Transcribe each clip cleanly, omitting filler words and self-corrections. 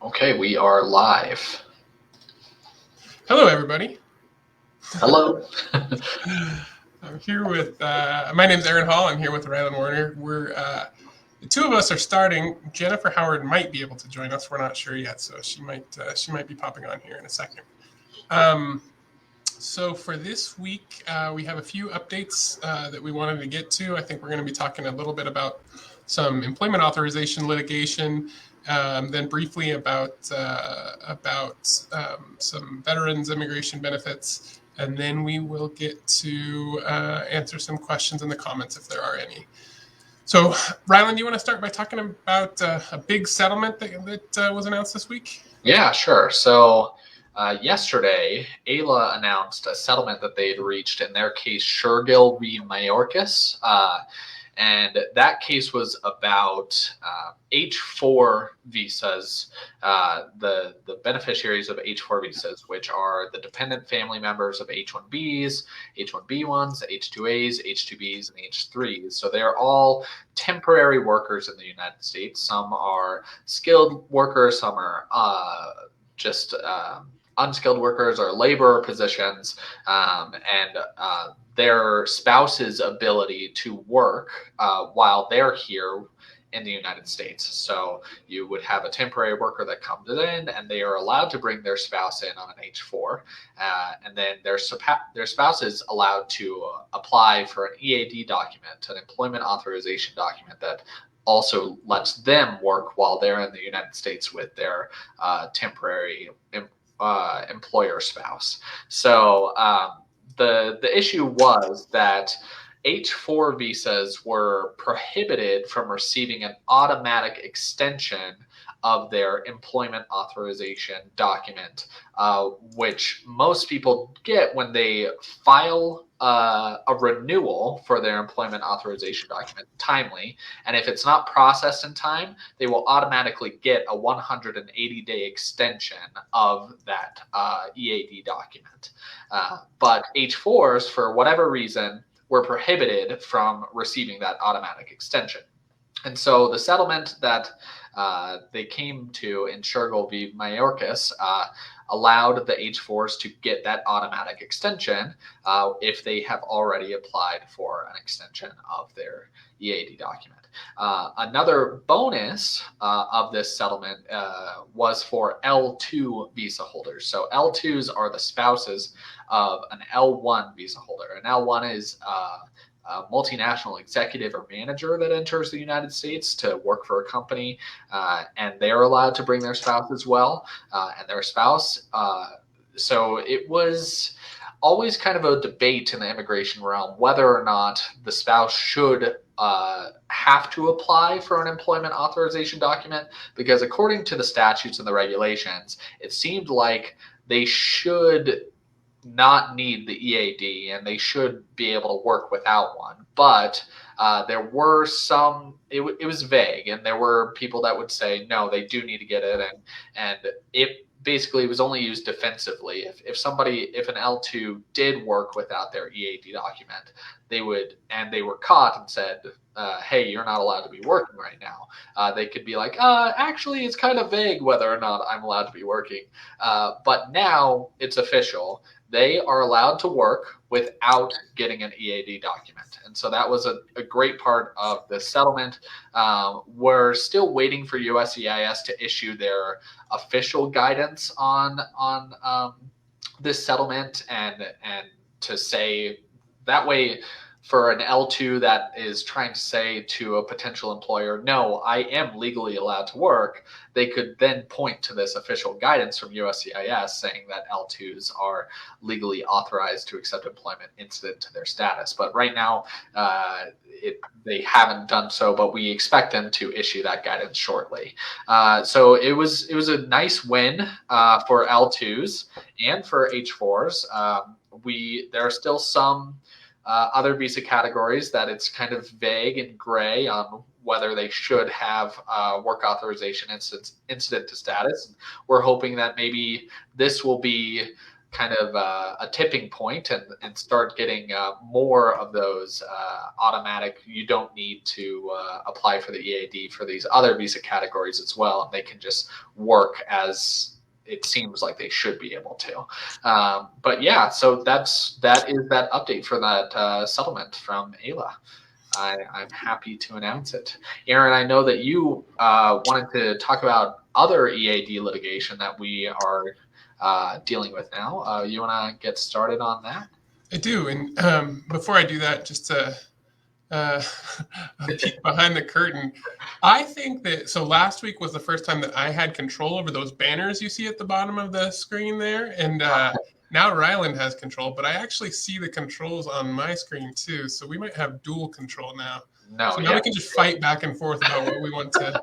Okay, we are live. Hello, everybody. Hello. I'm here with, my name's Aaron Hall. I'm here with Rylan Warner. The two of us are starting. Jennifer Howard might be able to join us. We're not sure yet, so she might be popping on here in a second. So for this week, we have a few updates that we wanted to get to. I think we're going to be talking a little bit about some employment authorization litigation, then briefly about some veterans immigration benefits, and then we will get to answer some questions in the comments if there are any. So, Rylan, do you want to start by talking about a big settlement that was announced this week? Yeah, sure. So yesterday, AILA announced a settlement that they had reached in their case, Shergill v. Mayorkas. And that case was about H-4 visas, the beneficiaries of H-4 visas, which are the dependent family members of H-1Bs, H-1B1s, H-2As, H-2Bs, and H-3s. So they're all temporary workers in the United States. Some are skilled workers, some are just unskilled workers or labor positions, and their spouse's ability to work while they're here in the United States. So you would have a temporary worker that comes in and they are allowed to bring their spouse in on an H-4, and then their spouse is allowed to apply for an EAD document, an employment authorization document that also lets them work while they're in the United States with their temporary employer spouse. So the issue was that H-4 visas were prohibited from receiving an automatic extension of their employment authorization document, which most people get when they file a renewal for their employment authorization document timely. And if it's not processed in time, they will automatically get a 180-day extension of that EAD document. But H-4s, for whatever reason, were prohibited from receiving that automatic extension. And so the settlement that they came to in Shergill v. Mayorkas allowed the H-4s to get that automatic extension if they have already applied for an extension of their EAD document. Another bonus of this settlement was for L-2 visa holders. So L-2s are the spouses of an L-1 visa holder. An L-1 is a multinational executive or manager that enters the United States to work for a company, and they're allowed to bring their spouse as well, and their spouse. So it was always kind of a debate in the immigration realm whether or not the spouse should have to apply for an employment authorization document, because according to the statutes and the regulations, it seemed like they should not need the EAD and they should be able to work without one. But there were some, it was vague, and there were people that would say, no, they do need to get it. And it basically was only used defensively. If an L2 did work without their EAD document, they were caught and said, hey, you're not allowed to be working right now. They could be like, actually, it's kind of vague whether or not I'm allowed to be working. But now it's official. They are allowed to work without getting an EAD document. And so that was a great part of the settlement. We're still waiting for USCIS to issue their official guidance on this settlement, and to say that way, for an L2 that is trying to say to a potential employer, no, I am legally allowed to work, they could then point to this official guidance from USCIS saying that L2s are legally authorized to accept employment incident to their status. But right now, they haven't done so, but we expect them to issue that guidance shortly. So it was a nice win for L2s and for H4s. There are still some other visa categories that it's kind of vague and gray on whether they should have work authorization incident to status. We're hoping that maybe this will be kind of a tipping point and start getting more of those automatic. You don't need to apply for the EAD for these other visa categories as well, and they can just work as it seems like they should be able to. But yeah, so that is that update for that settlement from Ayla. I'm happy to announce it. Aaron, I know that you wanted to talk about other EAD litigation that we are dealing with now. You want to get started on that? I do. And before I do that, just to a peek behind the curtain, I think that, so last week was the first time that I had control over those banners you see at the bottom of the screen there. And now Ryland has control, but I actually see the controls on my screen too. So we might have dual control now. No, so now we can just fight back and forth about what we want to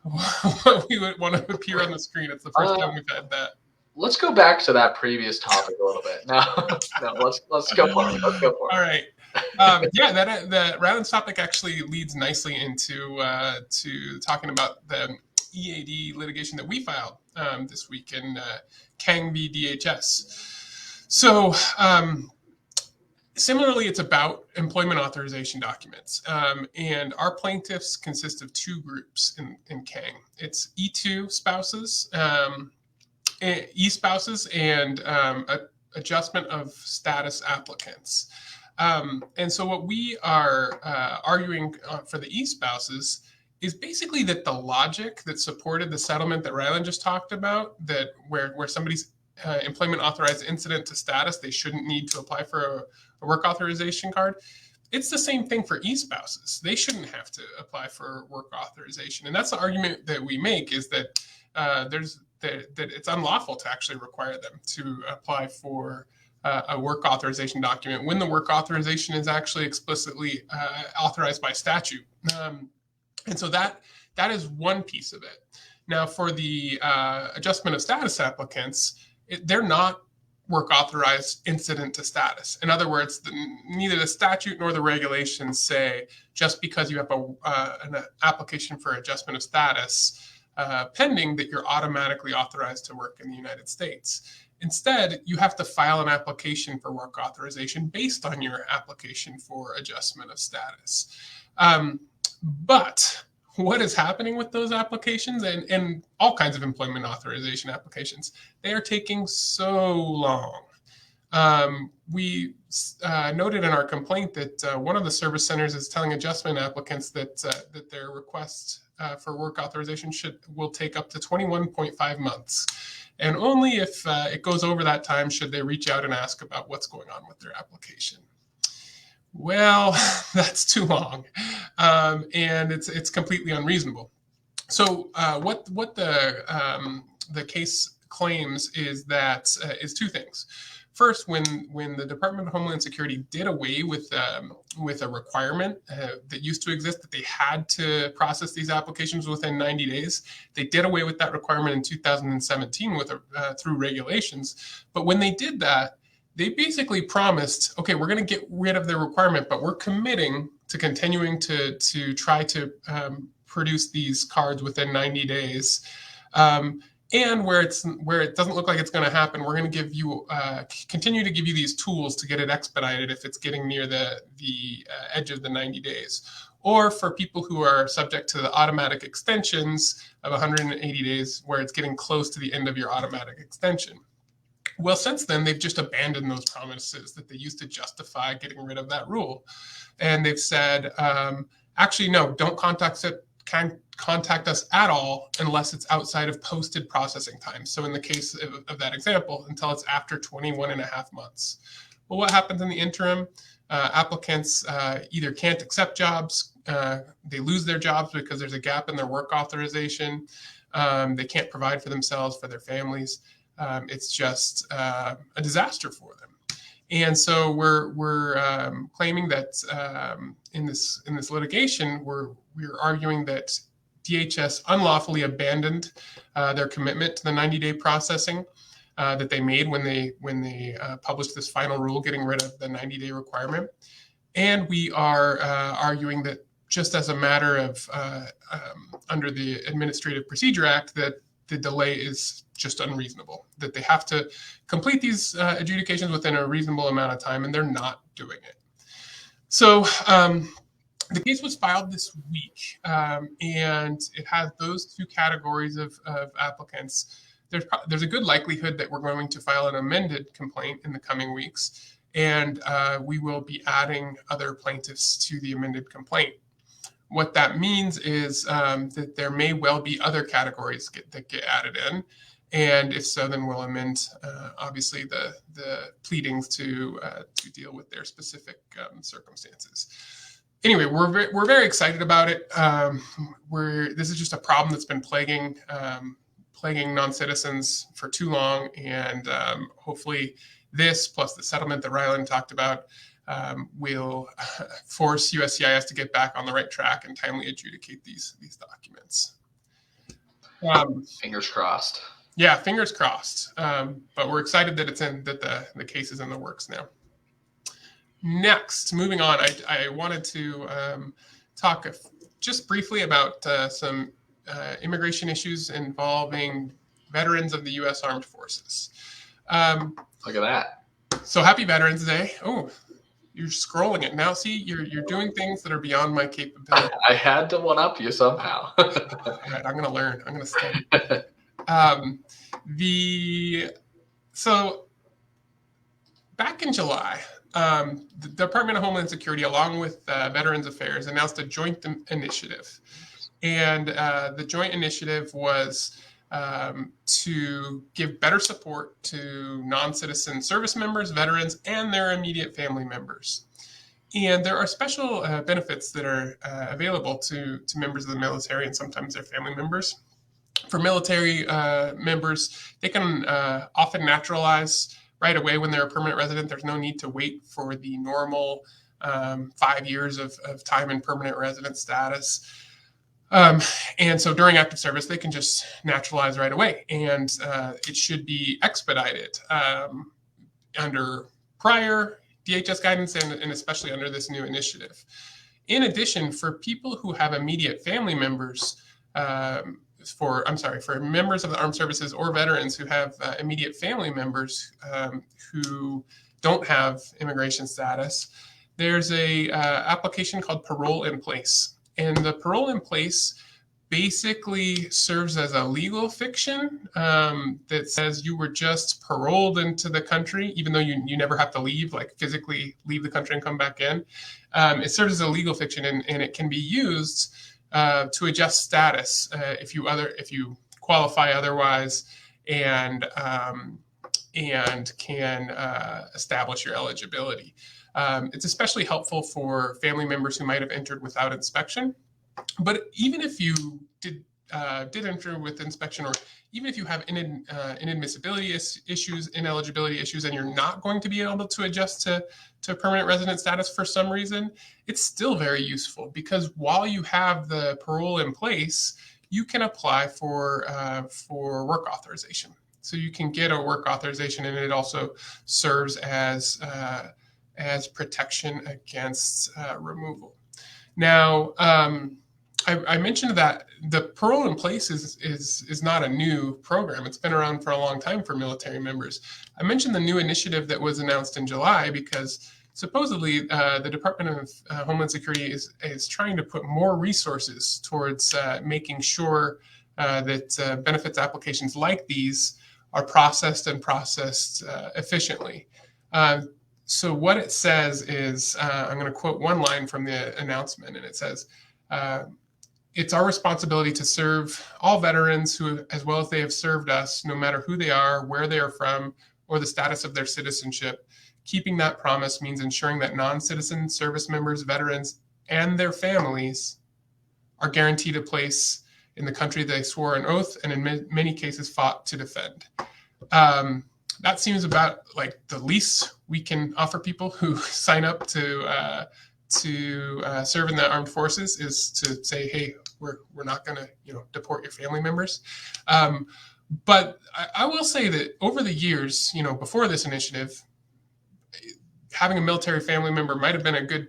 what we would want to appear on the screen. It's the first time we've had that. Let's go back to that previous topic a little bit. No, let's go for it. Let's go for it. All right. Yeah, the Ryland's topic actually leads nicely into to talking about the EAD litigation that we filed this week in Kang v. DHS. So similarly, it's about employment authorization documents. And our plaintiffs consist of two groups in Kang. It's E2 spouses, e-spouses, and adjustment of status applicants. And so what we are arguing for the e-spouses is basically that the logic that supported the settlement that Ryland just talked about, that where somebody's employment authorized incident to status, they shouldn't need to apply for a work authorization card. It's the same thing for e-spouses. They shouldn't have to apply for work authorization. And that's the argument that we make, is that that it's unlawful to actually require them to apply for a work authorization document when the work authorization is actually explicitly authorized by statute. And so that is one piece of it. Now, for the adjustment of status applicants, they're not work authorized incident to status. In other words, neither the statute nor the regulations say just because you have an application for adjustment of status pending that you're automatically authorized to work in the United States. Instead, you have to file an application for work authorization based on your application for adjustment of status. But what is happening with those applications and all kinds of employment authorization applications? They are taking so long. We noted in our complaint that one of the service centers is telling adjustment applicants that their request for work authorization will take up to 21.5 months. And only if it goes over that time should they reach out and ask about what's going on with their application. Well, that's too long, and it's completely unreasonable. So what the case claims is two things. First, when the Department of Homeland Security did away with a requirement that used to exist that they had to process these applications within 90 days, they did away with that requirement in 2017 through regulations. But when they did that, they basically promised, okay, we're going to get rid of the requirement, but we're committing to continuing to try to produce these cards within 90 days. And where it doesn't look like it's going to happen, we're going to give you continue to give you these tools to get it expedited if it's getting near the edge of the 90 days. Or for people who are subject to the automatic extensions of 180 days, where it's getting close to the end of your automatic extension. Well, since then, they've just abandoned those promises that they used to justify getting rid of that rule. And they've said, actually, no, don't contact us at all unless it's outside of posted processing time. So in the case of that example, until it's after 21 and a half months. Well, what happens in the interim? Applicants either can't accept jobs, they lose their jobs because there's a gap in their work authorization, they can't provide for themselves, for their families. It's just a disaster for them. And so we're claiming that in this litigation, we're arguing that DHS unlawfully abandoned their commitment to the 90-day processing that they made when they published this final rule, getting rid of the 90-day requirement. And we are arguing that just as a matter of under the Administrative Procedure Act, that the delay is just unreasonable, that they have to complete these adjudications within a reasonable amount of time, and they're not doing it. So the case was filed this week, and it has those two categories of applicants. There's a good likelihood that we're going to file an amended complaint in the coming weeks, and we will be adding other plaintiffs to the amended complaint. What that means is that there may well be other categories that get added in, and if so, then we'll amend, obviously, the pleadings to deal with their specific circumstances. Anyway, we're very excited about it. This is just a problem that's been plaguing non-citizens for too long, and hopefully this plus the settlement that Rylan talked about will force USCIS to get back on the right track and timely adjudicate these documents. Fingers crossed. Yeah, fingers crossed. But we're excited that the case is in the works now. Next, moving on, I wanted to talk just briefly about some immigration issues involving veterans of the U.S. Armed Forces. Look at that. So happy Veterans Day. Oh, you're scrolling it now. See, you're doing things that are beyond my capability. I had to one-up you somehow. All right, I'm going to learn. I'm going to study. So back in July, the Department of Homeland Security, along with Veterans Affairs, announced a joint initiative. And the joint initiative was to give better support to non-citizen service members, veterans, and their immediate family members. And there are special benefits that are available to members of the military and sometimes their family members. For military members, they can often naturalize right away when they're a permanent resident. There's no need to wait for the normal 5 years of time in permanent resident status. And so during active service, they can just naturalize right away, and it should be expedited under prior DHS guidance and especially under this new initiative. In addition, for people who have immediate family members, for members of the armed services or veterans who have immediate family members who don't have immigration status, there's a application called Parole in Place. And the Parole in Place basically serves as a legal fiction that says you were just paroled into the country, even though you never have to leave, like physically leave the country and come back in. It serves as a legal fiction, and it can be used to adjust status if you qualify otherwise, and can establish your eligibility. It's especially helpful for family members who might have entered without inspection. But even if you did enter with inspection, or even if you have inadmissibility issues, ineligibility issues, and you're not going to be able to adjust to permanent resident status for some reason, it's still very useful, because while you have the parole in place, you can apply for work authorization. So you can get a work authorization, and it also serves as protection against removal. Now, I mentioned that the Parole in Place is not a new program. It's been around for a long time for military members. I mentioned the new initiative that was announced in July because supposedly the Department of Homeland Security is trying to put more resources towards making sure that benefits applications like these are processed efficiently. So what it says is, I'm going to quote one line from the announcement, and it says, it's our responsibility to serve all veterans who, as well as they have served us, no matter who they are, where they are from, or the status of their citizenship. Keeping that promise means ensuring that non-citizen service members, veterans, and their families are guaranteed a place in the country they swore an oath and in many cases fought to defend. That seems about like the least we can offer people who sign up to serve in the armed forces, is to say, hey, we're not going to deport your family members. But I will say that over the years, before this initiative, having a military family member might have been a good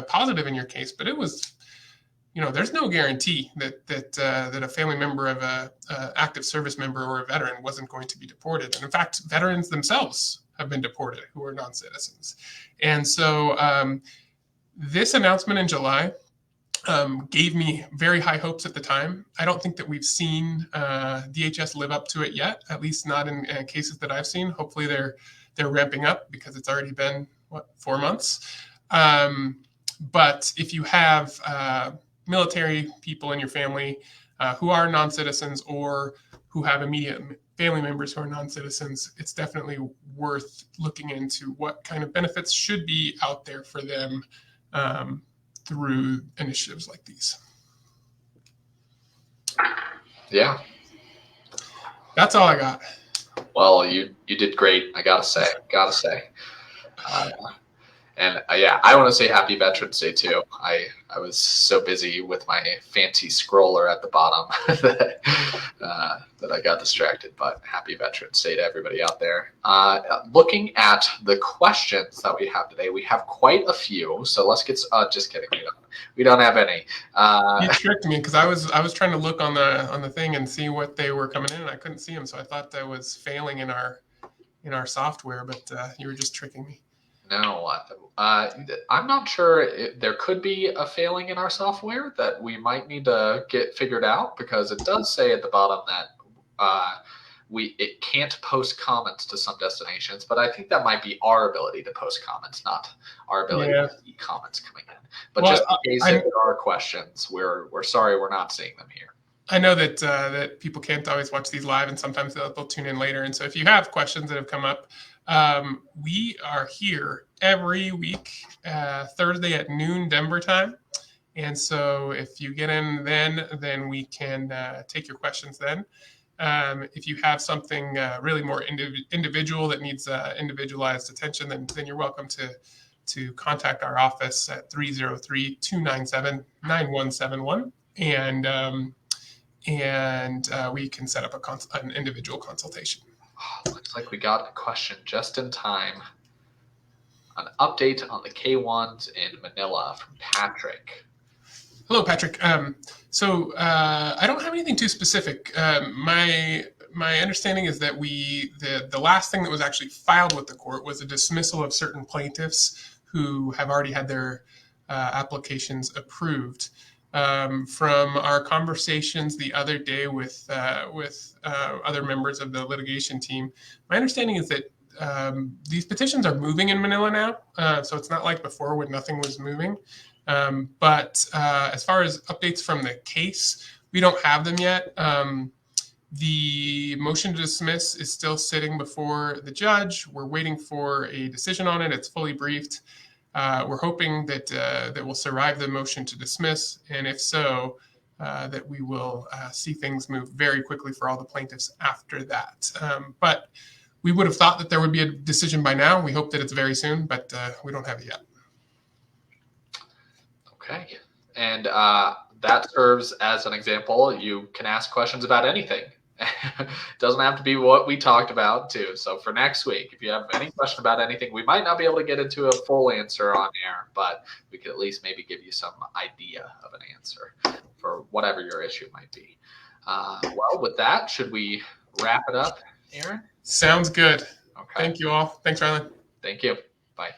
positive in your case, but it was there's no guarantee that a family member of a active service member or a veteran wasn't going to be deported. And in fact, veterans themselves have been deported who are non-citizens. And so this announcement in July gave me very high hopes at the time. I don't think that we've seen DHS live up to it yet, at least not in cases that I've seen. Hopefully they're ramping up because it's already been, 4 months. But if you have military people in your family who are non-citizens or who have immediate family members who are non-citizens, it's definitely worth looking into what kind of benefits should be out there for them through initiatives like these. Yeah. That's all I got. Well, you did great. I gotta say. And I want to say Happy Veterans Day too. I was so busy with my fancy scroller at the bottom that I got distracted. But Happy Veterans Day to everybody out there. Looking at the questions that we have today, we have quite a few. So let's get. Just kidding. We don't have any. You tricked me because I was trying to look on the thing and see what they were coming in, and I couldn't see them. So I thought that was failing in our software, but you were just tricking me. No, I'm not sure. There could be a failing in our software that we might need to get figured out, because it does say at the bottom that it can't post comments to some destinations, but I think that might be our ability to post comments, not our ability to see comments coming in. But just in case if there are questions, we're sorry we're not seeing them here. I know that people can't always watch these live, and sometimes they'll tune in later. And so if you have questions that have come up, we are here every week, Thursday at noon Denver time. And so if you get in then we can take your questions then. If you have something really more individual that needs individualized attention, then you're welcome to contact our office at 303-297-9171. And we can set up an individual consultation. Oh, looks like we got a question just in time. An update on the K-1s in Manila from Patrick. Hello, Patrick. So I don't have anything too specific. My understanding is that the last thing that was actually filed with the court was a dismissal of certain plaintiffs who have already had their applications approved. From our conversations the other day with other members of the litigation team, my understanding is that these petitions are moving in Manila now. So it's not like before when nothing was moving. But as far as updates from the case, we don't have them yet. The motion to dismiss is still sitting before the judge. We're waiting for a decision on it. It's fully briefed. We're hoping that we'll survive the motion to dismiss, and if so, that we will see things move very quickly for all the plaintiffs after that. But we would have thought that there would be a decision by now. We hope that it's very soon, but we don't have it yet. Okay, and that serves as an example. You can ask questions about anything. It doesn't have to be what we talked about too. So for next week, if you have any question about anything, we might not be able to get into a full answer on air, but we could at least maybe give you some idea of an answer for whatever your issue might be. Well, with that, should we wrap it up, Aaron? Sounds good. Okay. Thank you all. Thanks, Rylan. Thank you. Bye.